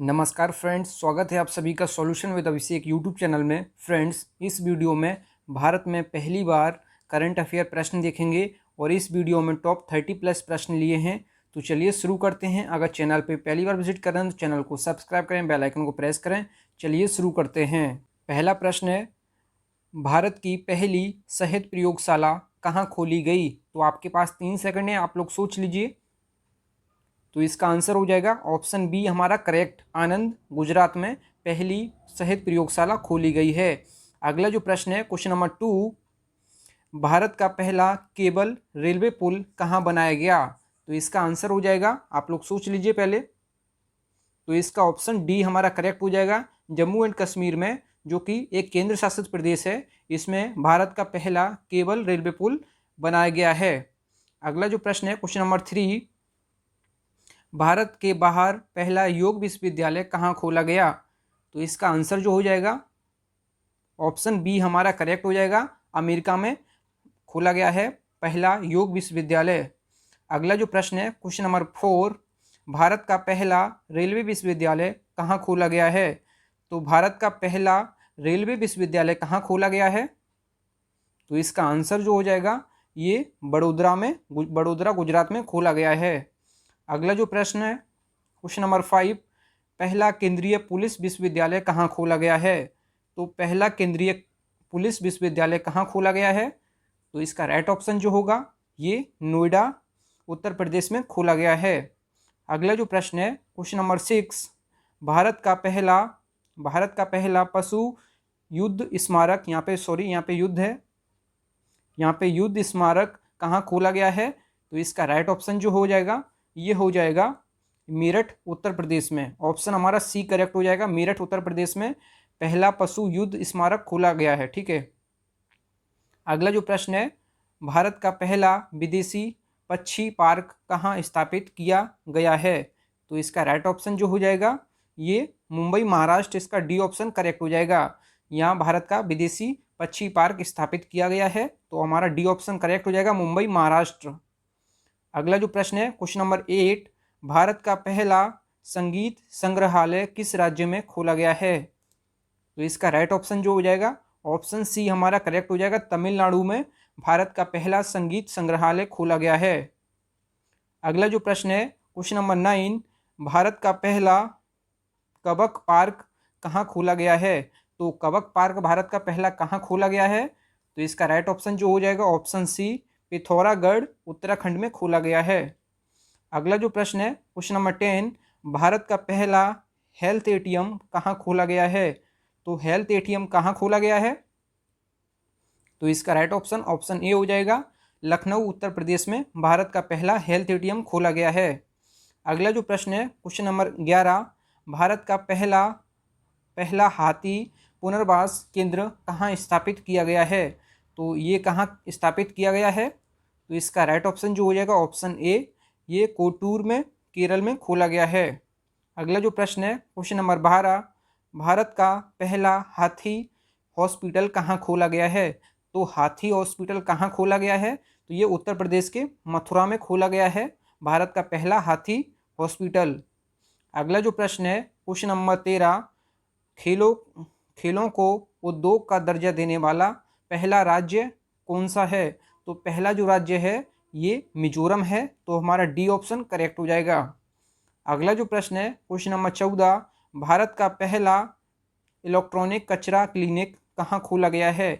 नमस्कार फ्रेंड्स, स्वागत है आप सभी का solution with Abhishek YouTube channel में। फ्रेंड्स, इस वीडियो में भारत में पहली बार करंट अफेयर प्रश्न देखेंगे और इस वीडियो में टॉप 30 प्लस प्रश्न लिए हैं। तो चलिए शुरू करते हैं। अगर चैनल पे पहली बार विजिट कर रहे हैं तो चैनल को सब्सक्राइब करें, बेल आइकन को प्रेस करें। चलिए शुरू करते हैं। पहला प्रश्न है, भारत की पहली शहद प्रयोगशाला कहाँ खोली गई? तो आपके पास 3 सेकंड है, आप लोग सोच लीजिए। तो इसका आंसर हो जाएगा ऑप्शन बी हमारा करेक्ट, आनंद गुजरात में पहली शहद प्रयोगशाला खोली गई है। अगला जो प्रश्न है, क्वेश्चन नंबर 2, भारत का पहला केबल रेलवे पुल कहाँ बनाया गया? तो इसका आंसर हो जाएगा, आप लोग सोच लीजिए पहले। तो इसका ऑप्शन डी हमारा करेक्ट हो जाएगा, जम्मू एंड कश्मीर में, जो कि एक केंद्र शासित प्रदेश है, इसमें भारत का पहला केबल रेलवे पुल बनाया गया है। अगला जो प्रश्न है, क्वेश्चन नंबर 3, भारत के बाहर पहला योग विश्वविद्यालय कहाँ खोला गया? तो इसका आंसर जो हो जाएगा ऑप्शन बी हमारा करेक्ट हो जाएगा, अमेरिका में खोला गया है पहला योग विश्वविद्यालय। अगला जो प्रश्न है, क्वेश्चन नंबर 4, भारत का पहला रेलवे विश्वविद्यालय कहाँ खोला गया है? तो भारत का पहला रेलवे विश्वविद्यालय कहाँ खोला गया है? तो इसका आंसर जो हो जाएगा ये बड़ोदरा गुजरात में खोला गया है। अगला जो प्रश्न है, क्वेश्चन नंबर 5, पहला केंद्रीय पुलिस विश्वविद्यालय कहाँ खोला गया है? तो पहला केंद्रीय पुलिस विश्वविद्यालय कहाँ खोला गया है? तो इसका राइट ऑप्शन जो होगा ये नोएडा उत्तर प्रदेश में खोला गया है। अगला जो प्रश्न है, क्वेश्चन नंबर 6, भारत का पहला पशु युद्ध स्मारक, यहाँ पे युद्ध है, यहाँ पे युद्ध स्मारक कहाँ खोला गया है? तो इसका राइट ऑप्शन जो हो जाएगा ये हो जाएगा मेरठ उत्तर प्रदेश में। ऑप्शन हमारा सी करेक्ट हो जाएगा, मेरठ उत्तर प्रदेश में पहला पशु युद्ध स्मारक खोला गया है। ठीक है। अगला जो प्रश्न है, भारत का पहला विदेशी पक्षी पार्क कहाँ स्थापित किया गया है? तो इसका राइट ऑप्शन जो हो जाएगा ये मुंबई महाराष्ट्र, इसका डी ऑप्शन करेक्ट हो जाएगा। यहाँ भारत का विदेशी पक्षी पार्क स्थापित किया गया है, तो हमारा डी ऑप्शन करेक्ट हो जाएगा, मुंबई महाराष्ट्र। अगला जो प्रश्न है, क्वेश्चन नंबर 8, भारत का पहला संगीत संग्रहालय किस राज्य में खोला गया है? तो इसका राइट ऑप्शन जो हो जाएगा ऑप्शन सी हमारा करेक्ट हो जाएगा, तमिलनाडु में भारत का पहला संगीत संग्रहालय खोला गया है। अगला जो प्रश्न है, क्वेश्चन नंबर 9, भारत का पहला कबक पार्क कहाँ खोला गया है? तो कबक पार्क भारत का पहला कहाँ खोला गया है? तो इसका राइट ऑप्शन जो हो जाएगा ऑप्शन सी, पिथौरागढ़ उत्तराखंड में खोला गया है। अगला जो प्रश्न है, क्वेश्चन नंबर 10, भारत का पहला हेल्थ एटीएम कहाँ खोला गया है? तो हेल्थ एटीएम कहाँ खोला गया है? तो इसका राइट ऑप्शन ऑप्शन ए हो जाएगा, लखनऊ उत्तर प्रदेश में भारत का पहला हेल्थ एटीएम खोला गया है। अगला जो प्रश्न है, क्वेश्चन नंबर 11, भारत का पहला हाथी पुनर्वास केंद्र कहाँ स्थापित किया गया है? तो ये कहाँ स्थापित किया गया है? तो इसका राइट ऑप्शन जो हो जाएगा ऑप्शन ए, ये कोटूर में केरल में खोला गया है। अगला जो प्रश्न है, क्वेश्चन नंबर 12, भारत का पहला हाथी हॉस्पिटल कहाँ खोला गया है? तो हाथी हॉस्पिटल कहाँ खोला गया है? तो ये उत्तर प्रदेश के मथुरा में खोला गया है भारत का पहला हाथी हॉस्पिटल। अगला जो प्रश्न है, क्वेश्चन नंबर 13, खेलों को उद्योग का दर्जा देने वाला पहला राज्य कौन सा है? तो पहला जो राज्य है ये मिजोरम है, तो हमारा डी ऑप्शन करेक्ट हो जाएगा। अगला जो प्रश्न है, क्वेश्चन नंबर 14, भारत का पहला इलेक्ट्रॉनिक कचरा क्लिनिक कहाँ खोला गया है?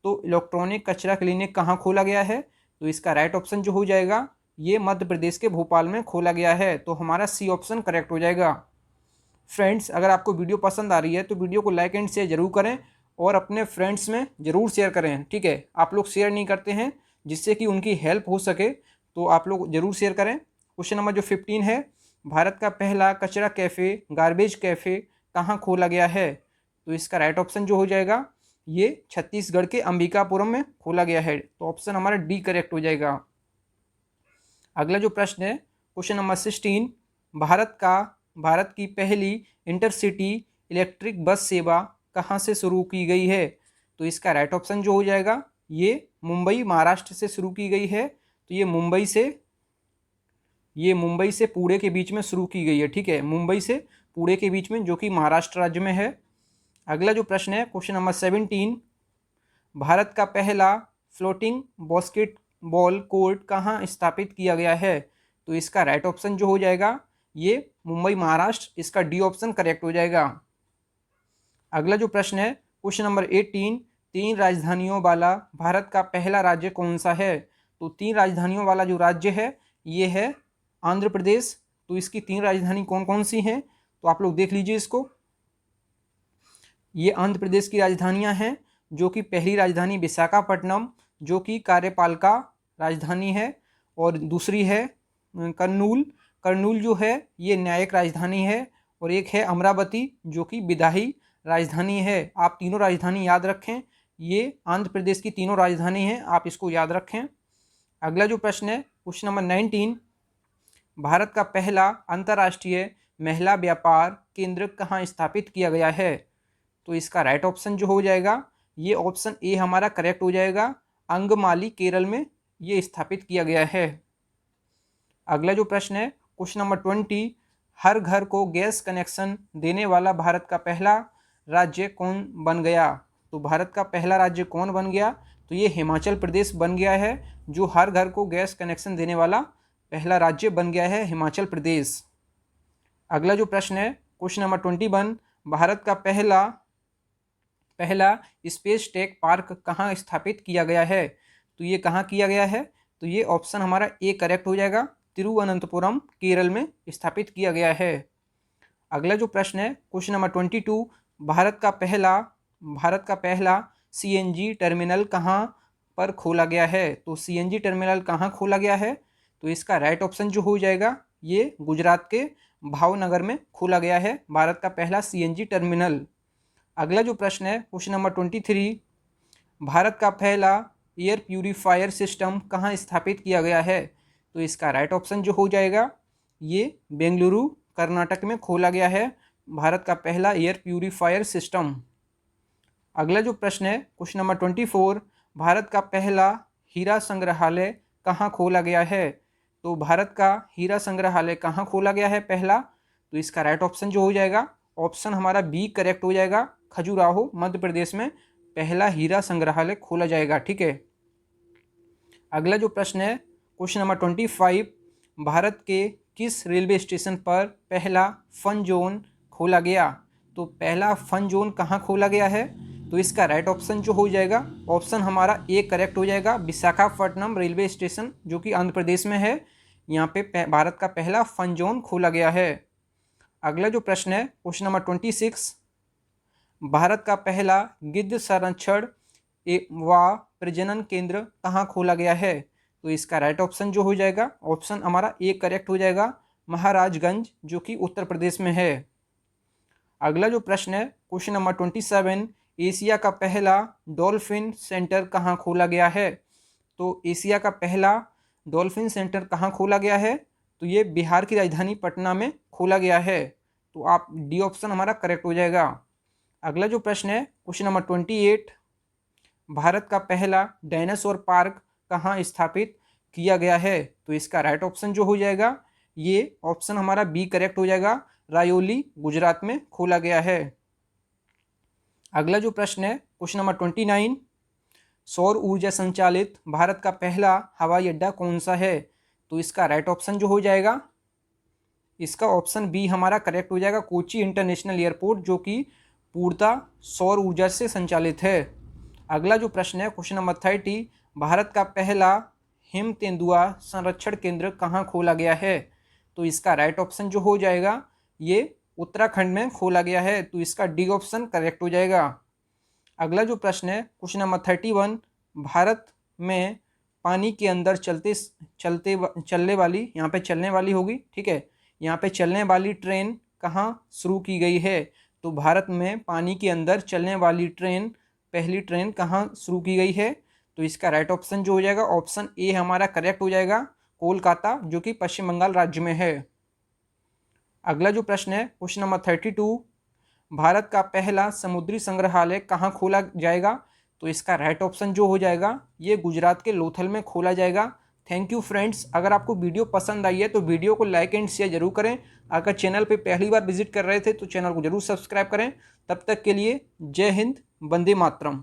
तो इलेक्ट्रॉनिक कचरा क्लिनिक कहाँ खोला गया है? तो इसका राइट ऑप्शन जो हो जाएगा ये मध्य प्रदेश के भोपाल में खोला गया है, तो हमारा सी ऑप्शन करेक्ट हो जाएगा। फ्रेंड्स, अगर आपको वीडियो पसंद आ रही है तो वीडियो को लाइक एंड शेयर जरूर करें और अपने फ्रेंड्स में ज़रूर शेयर करें। ठीक है, आप लोग शेयर नहीं करते हैं जिससे कि उनकी हेल्प हो सके, तो आप लोग ज़रूर शेयर करें। क्वेश्चन नंबर जो 15 है, भारत का पहला कचरा कैफ़े गार्बेज कैफ़े कहाँ खोला गया है? तो इसका राइट ऑप्शन जो हो जाएगा ये छत्तीसगढ़ के अंबिकापुरम में खोला गया है, तो ऑप्शन हमारा डी करेक्ट हो जाएगा। अगला जो प्रश्न है, क्वेश्चन नंबर 16, भारत की पहली इंटरसिटी इलेक्ट्रिक बस सेवा कहाँ से शुरू की गई है? तो इसका राइट ऑप्शन जो हो जाएगा ये मुंबई महाराष्ट्र से शुरू की गई है, तो ये मुंबई से पुणे के बीच में शुरू की गई है। ठीक है, मुंबई से पुणे के बीच में, जो कि महाराष्ट्र राज्य में है। अगला जो प्रश्न है क्वेश्चन नंबर 17, भारत का पहला फ्लोटिंग बास्केटबॉल कोर्ट कहाँ स्थापित किया गया है? तो इसका राइट ऑप्शन जो हो जाएगा ये मुंबई महाराष्ट्र, इसका डी ऑप्शन करेक्ट हो जाएगा। अगला जो प्रश्न है क्वेश्चन नंबर 18, 3 राजधानियों वाला भारत का पहला राज्य कौन सा है? तो 3 राजधानियों वाला जो राज्य है ये है आंध्र प्रदेश। तो इसकी 3 राजधानी कौन कौन सी हैं? तो आप लोग देख लीजिए इसको। ये आंध्र प्रदेश की राजधानियां हैं, जो कि पहली राजधानी विशाखापट्टनम, जो कि कार्यपालिका राजधानी है, और दूसरी है कर्नूल। कर्नूल जो है ये न्यायिक राजधानी है, और एक है अमरावती, जो कि विधायी राजधानी है। आप तीनों राजधानी याद रखें, ये आंध्र प्रदेश की तीनों राजधानी हैं, आप इसको याद रखें। अगला जो प्रश्न है क्वेश्चन नंबर 19, भारत का पहला अंतर्राष्ट्रीय महिला व्यापार केंद्र कहाँ स्थापित किया गया है? तो इसका राइट ऑप्शन जो हो जाएगा ये ऑप्शन ए हमारा करेक्ट हो जाएगा। अंगमाली केरल में ये स्थापित किया गया है। अगला जो प्रश्न है क्वेश्चन नंबर 20, हर घर को गैस कनेक्शन देने वाला भारत का पहला राज्य कौन बन गया? तो भारत का पहला राज्य कौन बन गया? तो ये हिमाचल प्रदेश बन गया है, जो हर घर को गैस कनेक्शन देने वाला पहला राज्य बन गया है, हिमाचल प्रदेश। अगला जो प्रश्न है क्वेश्चन नंबर 21, भारत का पहला स्पेस टेक पार्क कहाँ स्थापित किया गया है? तो ये कहाँ किया गया है? तो ये ऑप्शन हमारा ए करेक्ट हो जाएगा, तिरुवनंतपुरम केरल में स्थापित किया गया है। अगला जो प्रश्न है क्वेश्चन नंबर 22, भारत का पहला सीएनजी टर्मिनल कहाँ पर खोला गया है? तो सीएनजी टर्मिनल कहाँ खोला गया है? तो इसका राइट ऑप्शन जो हो जाएगा ये गुजरात के भावनगर में खोला गया है भारत का पहला सीएनजी टर्मिनल। अगला जो प्रश्न है क्वेश्चन नंबर 23, भारत का पहला एयर प्यूरीफायर सिस्टम कहाँ स्थापित किया गया है? तो इसका राइट ऑप्शन जो हो जाएगा ये बेंगलुरु कर्नाटक में खोला गया है भारत का पहला एयर प्यूरीफायर सिस्टम। अगला जो प्रश्न है क्वेश्चन नंबर 24, भारत का पहला हीरा संग्रहालय कहाँ खोला गया है? तो भारत का हीरा संग्रहालय कहाँ खोला गया है पहला? तो इसका राइट ऑप्शन जो हो जाएगा ऑप्शन हमारा बी करेक्ट हो जाएगा, खजुराहो मध्य प्रदेश में पहला हीरा संग्रहालय खोला जाएगा। ठीक है। अगला जो प्रश्न है क्वेश्चन नंबर 25, भारत के किस रेलवे स्टेशन पर पहला फन जोन खोला गया? तो पहला फन जोन कहाँ खोला गया है? तो इसका राइट ऑप्शन जो हो जाएगा ऑप्शन हमारा ए करेक्ट हो जाएगा, विशाखापट्टनम रेलवे स्टेशन, जो कि आंध्र प्रदेश में है, यहाँ पे भारत का पहला फन जोन खोला गया है। अगला जो प्रश्न है क्वेश्चन नंबर 26, भारत का पहला गिद्ध संरक्षण व प्रजनन केंद्र कहाँ खोला गया है? तो इसका राइट ऑप्शन जो हो जाएगा ऑप्शन हमारा ए करेक्ट हो जाएगा, महाराजगंज, जो कि उत्तर प्रदेश में है। अगला जो प्रश्न है क्वेश्चन नंबर 27, एशिया का पहला डॉल्फिन सेंटर कहाँ खोला गया है? तो एशिया का पहला डॉल्फिन सेंटर कहाँ खोला गया है? तो ये बिहार की राजधानी पटना में खोला गया है। तो आप डी ऑप्शन हमारा करेक्ट हो जाएगा। अगला जो प्रश्न है क्वेश्चन नंबर 28, भारत का पहला डायनासोर पार्क कहाँ स्थापित किया गया है? तो इसका राइट ऑप्शन जो हो जाएगा ये ऑप्शन हमारा बी करेक्ट हो जाएगा, रायोली गुजरात में खोला गया है। अगला जो प्रश्न है क्वेश्चन नंबर 29, सौर ऊर्जा संचालित भारत का पहला हवाई अड्डा कौन सा है? तो इसका राइट ऑप्शन जो हो जाएगा इसका ऑप्शन बी हमारा करेक्ट हो जाएगा, कोची इंटरनेशनल एयरपोर्ट, जो कि पूर्णतः सौर ऊर्जा से संचालित है। अगला जो प्रश्न है क्वेश्चन नंबर 30, भारत का पहला हिम तेंदुआ संरक्षण केंद्र कहाँ खोला गया है? तो इसका राइट ऑप्शन जो हो जाएगा ये उत्तराखंड में खोला गया है, तो इसका डी ऑप्शन करेक्ट हो जाएगा। अगला जो प्रश्न है क्वेश्चन नंबर 31, भारत में पानी के अंदर चलने वाली, यहाँ पे चलने वाली होगी, ठीक है, यहाँ पे चलने वाली ट्रेन कहाँ शुरू की गई है? तो भारत में पानी के अंदर चलने वाली ट्रेन, पहली ट्रेन कहाँ शुरू की गई है? तो इसका राइट ऑप्शन जो हो जाएगा ऑप्शन ए हमारा करेक्ट हो जाएगा, कोलकाता, जो कि पश्चिम बंगाल राज्य में है। अगला जो प्रश्न है क्वेश्चन नंबर 32, भारत का पहला समुद्री संग्रहालय कहाँ खोला जाएगा? तो इसका राइट ऑप्शन जो हो जाएगा ये गुजरात के लोथल में खोला जाएगा, थैंक यू फ्रेंड्स। अगर आपको वीडियो पसंद आई है तो वीडियो को लाइक एंड शेयर जरूर करें। अगर चैनल पे पहली बार विजिट कर रहे थे तो चैनल को जरूर सब्सक्राइब करें। तब तक के लिए जय हिंद, वंदे मातरम।